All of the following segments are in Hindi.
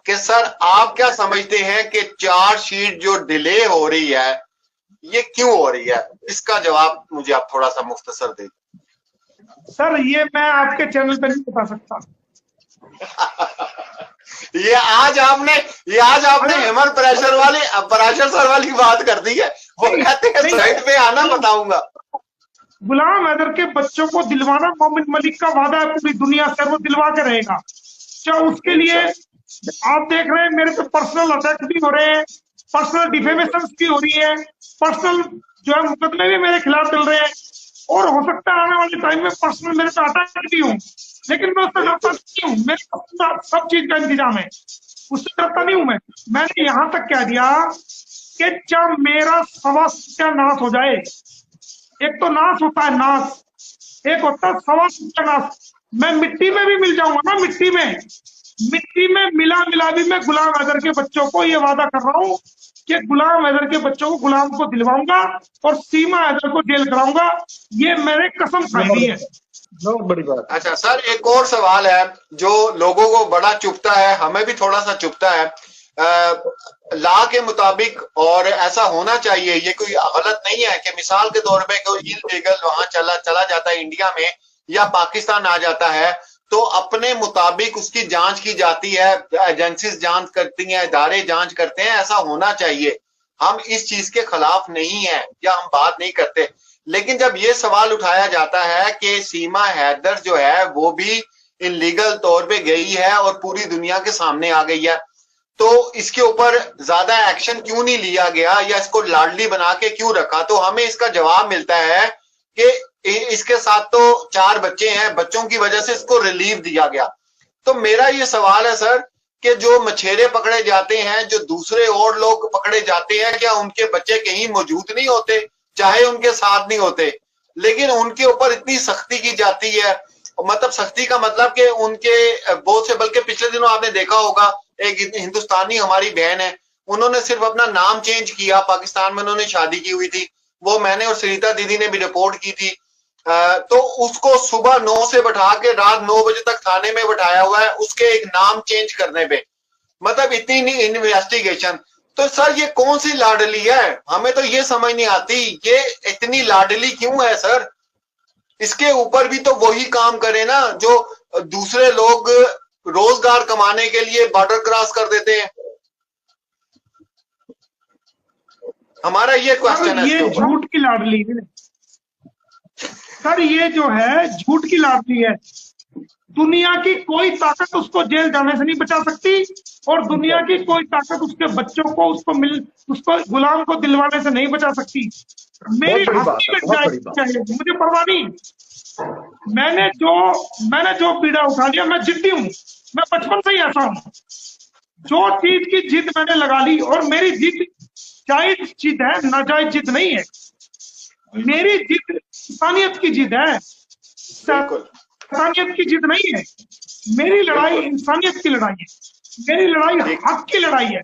कि सर आप क्या समझते हैं कि चार्जशीट जो डिले हो रही है ये क्यों हो रही है? इसका जवाब मुझे आप थोड़ा सा मुख्तसर दे। सर ये मैं आपके चैनल पे नहीं बता सकता। ये आज आपने हेमंत पराशर सर वाली बात कर दी है। वो कहते हैं साइड पे आना बताऊंगा। गुलाम हैदर के बच्चों को दिलवाना मोमिन मलिक का वादा है पूरी दुनिया से, वो दिलवा के रहेगा। क्या उसके लिए आप देख रहे हैं मेरे पे पर्सनल अटैक भी हो रहे हैं, पर्सनल डिफेमेशन भी हो रही है, पर्सनल जो है मुकदमे भी मेरे खिलाफ चल रहे हैं, और हो सकता है आने वाले टाइम में पर्सनल मेरे पे अटैक भी हो, लेकिन मैं उससे डरता नहीं हूँ। मेरे पास सब चीज का इंतजाम है, उससे डरता नहीं हूं मैं। मैंने यहां तक कह दिया कि जब मेरा सत्यानाश हो जाए, एक तो नाश होता है नाश, एक होता है सत्यानाश, मैं मिट्टी में भी मिल जाऊंगा ना, मिट्टी में मिला भी मैं गुलाम हैदर के बच्चों को ये वादा कर रहा हूँ कि गुलाम हैदर के बच्चों को गुलाम को दिलवाऊंगा और सीमा हैदर को जेल कराऊंगा। ये मेरे कसम खाई हुई है। बहुत बड़ी बात। अच्छा सर, एक और सवाल है जो लोगों को बड़ा चुभता है, हमें भी थोड़ा सा चुभता है। लॉ के मुताबिक, और ऐसा होना चाहिए, ये कोई गलत नहीं है कि मिसाल के तौर पे कोई इलीगल वहां चला जाता है इंडिया में या पाकिस्तान आ जाता है, तो अपने मुताबिक उसकी जांच की जाती है, एजेंसीज जांच करती हैं, इदारे जांच करते हैं, ऐसा होना चाहिए। हम इस चीज के खिलाफ नहीं है या हम बात नहीं करते, लेकिन जब ये सवाल उठाया जाता है कि सीमा हैदर जो है वो भी इनलीगल तौर पे गई है और पूरी दुनिया के सामने आ गई है, तो इसके ऊपर ज्यादा एक्शन क्यों नहीं लिया गया या इसको लाडली बना के क्यों रखा? तो हमें इसका जवाब मिलता है कि इसके साथ तो 4 बच्चे हैं, बच्चों की वजह से इसको रिलीफ दिया गया। तो मेरा ये सवाल है सर कि जो मछेरे पकड़े जाते हैं, जो दूसरे और लोग पकड़े जाते हैं, क्या उनके बच्चे कहीं मौजूद नहीं होते, चाहे उनके साथ नहीं होते, लेकिन उनके ऊपर इतनी सख्ती की जाती है? मतलब सख्ती का मतलब कि उनके बहुत से, बल्कि पिछले दिनों आपने देखा होगा एक हिंदुस्तानी हमारी बहन है, उन्होंने सिर्फ अपना नाम चेंज किया, पाकिस्तान में उन्होंने शादी की हुई थी, वो मैंने और सरिता दीदी ने भी रिपोर्ट की थी, तो उसको सुबह 9 से बैठा के रात 9 बजे तक थाने में बैठाया हुआ है उसके एक नाम चेंज करने पे। मतलब इतनी इन्वेस्टिगेशन। तो सर ये कौन सी लाडली है? हमें तो ये समझ नहीं आती ये इतनी लाडली क्यों है सर। इसके ऊपर भी तो वही काम करे ना जो दूसरे लोग रोजगार कमाने के लिए बॉर्डर क्रॉस कर देते हैं। हमारा ये क्वेश्चन है। ये झूठ की लाडली है सर, ये जो है झूठ की लाडली है। दुनिया की कोई ताकत उसको जेल जाने से नहीं बचा सकती, और दुनिया की कोई ताकत उसके बच्चों को उसको गुलाम को दिलवाने से नहीं बचा सकती। मेरी मुझे परवाह नहीं। मैंने जो बीड़ा उठा लिया, मैं जिद्दी हूँ, मैं बचपन से ही ऐसा हूँ। जो चीज की जिद मैंने लगा ली, और मेरी जिद जायज जिद है, नाजायज जिद नहीं है। मेरी जिद इंसानियत की जिद है, इंसानियत की जिद नहीं है। मेरी लड़ाई इंसानियत की लड़ाई है, मेरी लड़ाई हक की लड़ाई है।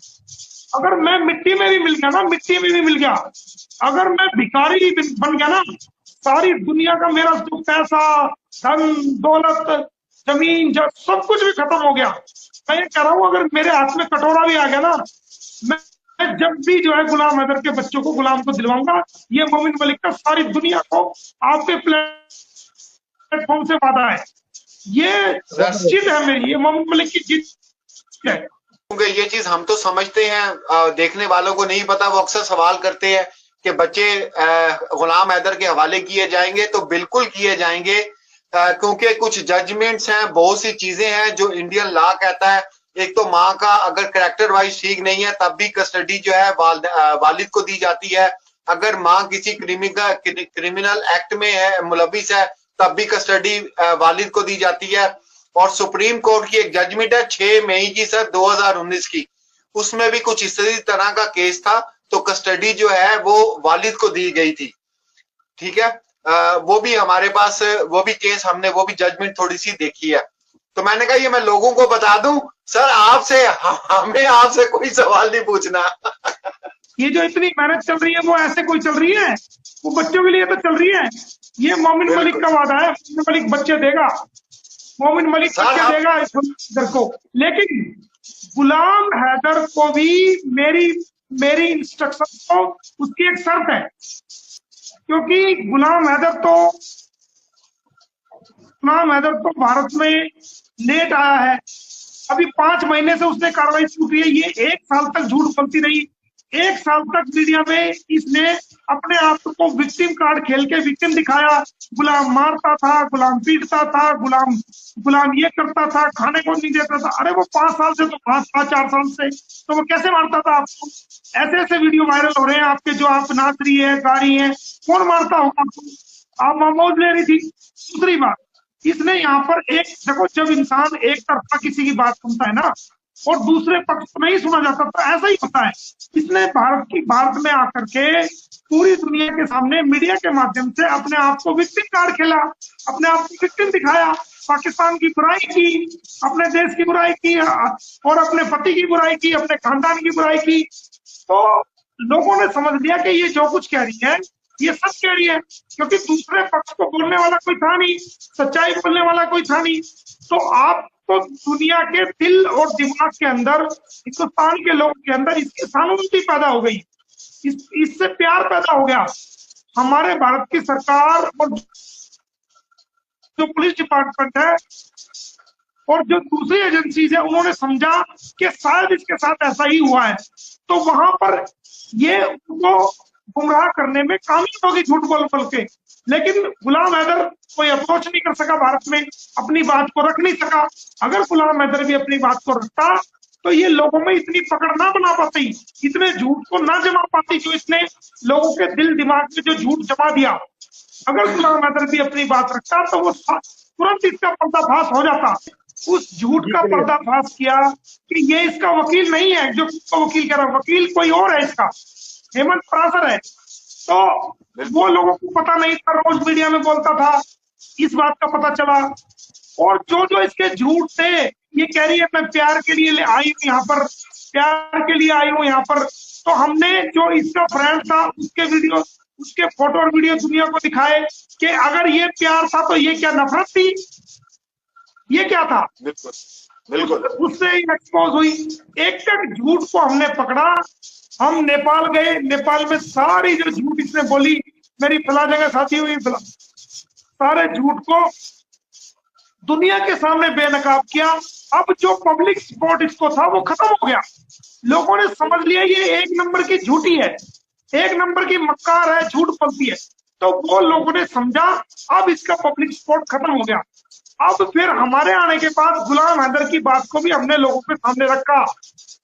अगर मैं मिट्टी में भी मिल गया ना, मिट्टी में भी मिल गया, अगर मैं भिखारी बन गया ना, सारी दुनिया का मेरा जो पैसा, धन दौलत, जमीन जब सब कुछ भी खत्म हो गया, मैं ये कह रहा हूं अगर मेरे हाथ में कटोरा भी आ गया ना, मैं जब भी जो है गुलाम हैदर के बच्चों को गुलाम को दिलवाऊंगा। ये मोमिन मलिक का सारी दुनिया को आपके प्लेटफॉर्म से वादा है, ये जिद है मेरी, ये मोमिन मलिक की जिद है। क्योंकि ये चीज हम तो समझते हैं, देखने वालों को नहीं पता। वो अक्सर सवाल करते हैं कि बच्चे गुलाम हैदर के हवाले किए जाएंगे, तो बिल्कुल किए जाएंगे, क्योंकि कुछ जजमेंट्स हैं, बहुत सी चीजें हैं जो इंडियन लॉ कहता है। एक तो माँ का अगर कैरेक्टर वाइज ठीक नहीं है तब भी कस्टडी जो है वालिद को दी जाती है। अगर माँ किसी क्रिमिनल एक्ट में है, मुलविस है, तब भी कस्टडी वालिद को दी जाती है। और सुप्रीम कोर्ट की एक जजमेंट है 6 मई की सर 2019 की, उसमें भी कुछ इसी तरह का केस था, तो कस्टडी जो है वो वालिद को दी गई थी। ठीक है, वो भी हमारे पास, वो भी केस हमने, वो भी जजमेंट थोड़ी सी देखी है। तो मैंने कहा ये मैं लोगों को बता दूं सर, हमें आपसे कोई सवाल नहीं पूछना। ये जो इतनी मेहनत चल रही है वो ऐसे कोई चल रही है, वो बच्चों के लिए तो चल रही है। ये मोमिन मलिक का वादा है, मोमिन मलिक बच्चे देगा, मोमिन मलिक बच्चे देगा इस को। लेकिन गुलाम हैदर को भी मेरी मेरी इंस्ट्रक्शन को उसकी एक शर्त है, क्योंकि गुलाम हैदर तो भारत में लेट आया है। अभी 5 महीने से उसने कार्रवाई छूट रही है। ये 1 साल तक झूठ बोलती रही। 1 साल तक मीडिया में इसने अपने आप को विक्टिम कार्ड खेल के विक्टिम दिखाया। गुलाम मारता था, गुलाम पीटता था, गुलाम गुलाम ये करता था, खाने को नहीं देता था। अरे वो 5 साल से तो 4 साल से तो वो कैसे मारता था आपको? ऐसे ऐसे वीडियो वायरल हो रहे हैं आपके, जो आप नाच रही है, गा रही है। कौन मारता होगा आपको? आप मौज ले रही थी। दूसरी बात, इसने यहाँ पर एक देखो, जब इंसान एक तरफा किसी की बात सुनता है ना और दूसरे पक्ष को नहीं सुना जाता तो ऐसा ही होता है। इसने भारत में आकर के पूरी दुनिया के सामने मीडिया के माध्यम से अपने आप को विक्टिम कार्ड खेला, अपने आप को विक्टिम दिखाया, पाकिस्तान की बुराई की, अपने देश की बुराई की और अपने पति की बुराई की, अपने खानदान की बुराई की। तो लोगों ने समझ लिया कि ये जो कुछ कह रही है ये सच कह रही है, क्योंकि दूसरे पक्ष को बोलने वाला कोई था नहीं, सच्चाई बोलने वाला कोई था नहीं। तो आप तो दुनिया के दिल और दिमाग के अंदर, हिंदुस्तान के लोगों के अंदर इसकी सहानुभूति पैदा हो गई, इससे प्यार पैदा हो गया। हमारे भारत की सरकार और जो पुलिस डिपार्टमेंट है और जो दूसरी एजेंसीज है, उन्होंने समझा कि शायद इसके साथ ऐसा ही हुआ है, तो वहां पर ये उनको गुमराह करने में कामयाब होगी, झूठ बोल बोल के। लेकिन गुलाम हैदर कोई अप्रोच नहीं कर सका भारत में, अपनी बात को रख नहीं सका। अगर गुलाम हैदर भी अपनी बात को रखता तो ये लोगों में इतनी पकड़ ना बना पाती, इतने झूठ को ना जमा पाती जो इसने लोगों के दिल दिमाग में जो झूठ जमा दिया। अगर गुलाम हैदर भी अपनी बात रखता तो वो तुरंत इसका पर्दाफाश हो जाता। उस झूठ का पर्दाफाश किया कि ये इसका वकील नहीं है, जो वकील कह रहा, वकील कोई और है, इसका हेमंत पराशर है। तो वो लोगों को पता नहीं था, रोज मीडिया में बोलता था, इस बात का पता चला। और जो जो इसके झूठ थे, ये कह रही है मैं प्यार के लिए आई हूँ यहाँ पर, प्यार के लिए आई हूँ यहाँ पर। तो हमने जो इसका फ्रेंड था उसके वीडियो, उसके फोटो और वीडियो दुनिया को दिखाए कि अगर ये प्यार था तो ये क्या नफरत थी, ये क्या था? बिल्कुल बिल्कुल। उससे एक्सपोज हुई। एक एक झूठ को हमने पकड़ा। हम नेपाल गए, नेपाल में सारी जो झूठ इसने बोली, मेरी फला जगह साथी हुई, सारे झूठ को दुनिया के सामने बेनकाब किया। अब जो पब्लिक सपोर्ट इसको था वो खत्म हो गया। लोगों ने समझ लिया ये 1 नंबर की झूठी है, 1 नंबर की मक्कार है, झूठ बोलती है। तो वो लोगों ने समझा, अब इसका पब्लिक सपोर्ट खत्म हो गया। अब फिर हमारे आने के बाद गुलाम हैदर की बात को भी हमने लोगों के सामने रखा,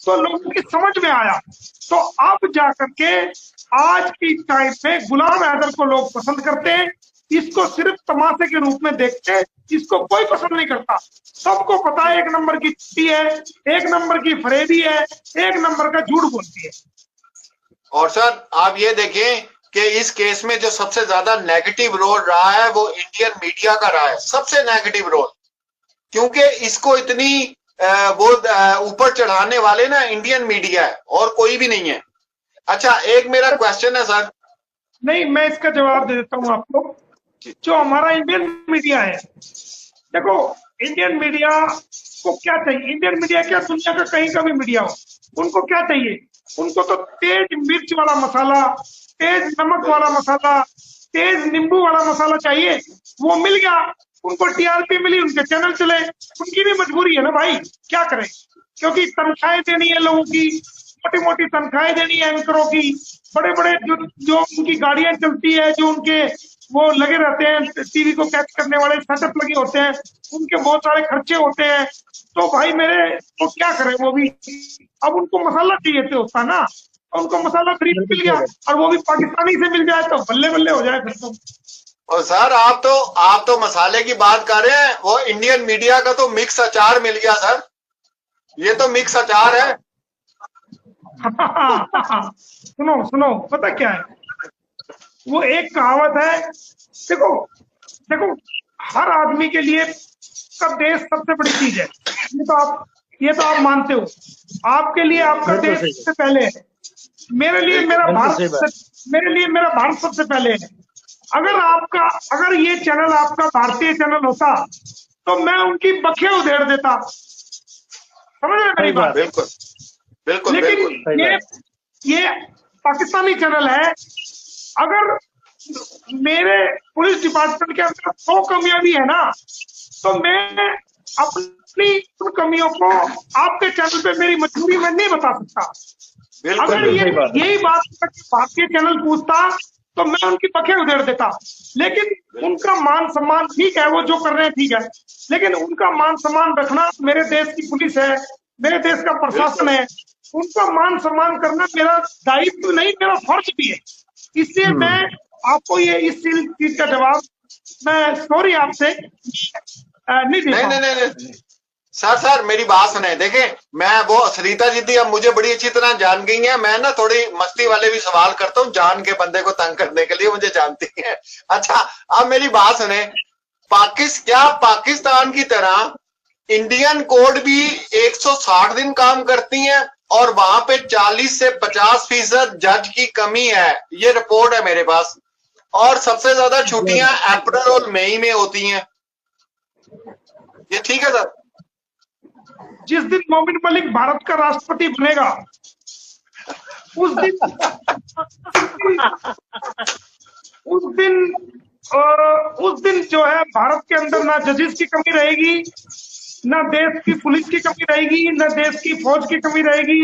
तो लोगों की समझ में आया। तो अब जाकर के आज की टाइम पे गुलाम हैदर को लोग पसंद करते हैं। इसको सिर्फ तमाशे के रूप में देखते हैं, इसको कोई पसंद नहीं करता। सबको पता है 1 नंबर की चुट्टी है, 1 नंबर की फरेबी है, 1 नंबर का झूठ बोलती है। और सर आप ये देखें कि इस केस में जो सबसे ज्यादा नेगेटिव रोल रहा है वो इंडियन मीडिया का रहा है, सबसे नेगेटिव रोल, क्योंकि इसको इतनी वो ऊपर चढ़ाने वाले ना इंडियन मीडिया है और कोई भी नहीं है। अच्छा, एक मेरा क्वेश्चन है सर। नहीं, मैं इसका जवाब दे देता हूँ आपको। जो हमारा इंडियन मीडिया है, देखो इंडियन मीडिया को क्या चाहिए? इंडियन मीडिया क्या, दुनिया का कहीं का भी मीडिया हो, उनको क्या चाहिए? उनको तो तेज मिर्च वाला मसाला, तेज नमक वाला मसाला, तेज नींबू वाला मसाला चाहिए। वो मिल गया, उनको टीआरपी मिली, उनके चैनल चले। उनकी भी मजबूरी है ना भाई, क्या करें? क्योंकि तनख्वाहें देनी है लोगों की, मोटी मोटी तनख्वाहें देनी है एंकरों की, बड़े बड़े जो उनकी गाड़ियां चलती है, जो उनके वो लगे रहते हैं टीवी को कैच करने वाले सेटअप लगे होते हैं, उनके बहुत सारे खर्चे होते हैं। तो भाई मेरे, तो क्या करें वो भी? अब उनको मसाला चाहिए तो होता ना, उनको मसाला फ्री मिल गया, और वो भी पाकिस्तानी से मिल जाए तो बल्ले बल्ले हो जाए फिर तो। और सर आप तो मसाले की बात कर रहे हैं, वो इंडियन मीडिया का तो मिक्स अचार मिल गया सर, ये तो मिक्स अचार है। सुनो सुनो, पता क्या है, वो एक कहावत है, देखो देखो, हर आदमी के लिए का देश सबसे बड़ी चीज है, ये तो आप मानते हो। आपके लिए आपका देश सबसे पहले है, मेरे लिए मेरा भारत सबसे पहले है। अगर ये चैनल आपका भारतीय चैनल होता तो मैं उनकी बखिया उधेड़ देता, समझ रहे मेरी सही बात? बात। बिल्कुल बिल्कुल लेकिन बिल्कुल। सही ये बात। ये पाकिस्तानी चैनल है। अगर मेरे पुलिस डिपार्टमेंट के अंदर 100 कमियां भी है ना, तो मैं अपनी उन कमियों को आपके चैनल पे मेरी मजबूरी में नहीं बता सकता। बिल्कुल अगर बिल्कुल ये सही बात है। यही बात भारतीय चैनल पूछता तो मैं उनकी पखें उधेड़ देता। लेकिन उनका मान सम्मान ठीक है, वो जो कर रहे हैं ठीक है, लेकिन उनका मान सम्मान रखना मेरे देश की पुलिस है, मेरे देश का प्रशासन बिल्कुल है, उनका मान सम्मान करना मेरा दायित्व नहीं, मेरा फर्ज भी है। इसलिए मैं आपको ये इस चीज का जवाब मैं सॉरी आपसे नहीं दे नहीं नहीं पाऊंगा। नहीं नहीं सर मेरी बात सुने, देखें मैं वो सरिता जी थी, अब मुझे बड़ी अच्छी तरह जान गई है, मैं ना थोड़ी मस्ती वाले भी सवाल करता हूँ जान के, बंदे को तंग करने के लिए, मुझे जानती है। अच्छा अब मेरी बात सुने, क्या पाकिस्तान की तरह इंडियन कोड भी 160 दिन काम करती है और वहां पे 40 से 50% जज की कमी है, ये रिपोर्ट है मेरे पास, और सबसे ज्यादा छुट्टियां अप्रैल और मई में होती हैं, ये ठीक है सर? जिस दिन मोमिन मलिक भारत का राष्ट्रपति बनेगा उस दिन उस दिन उस दिन जो है भारत के अंदर ना जजेस की कमी रहेगी, ना देश की पुलिस की कमी रहेगी, ना देश की फौज की कमी रहेगी।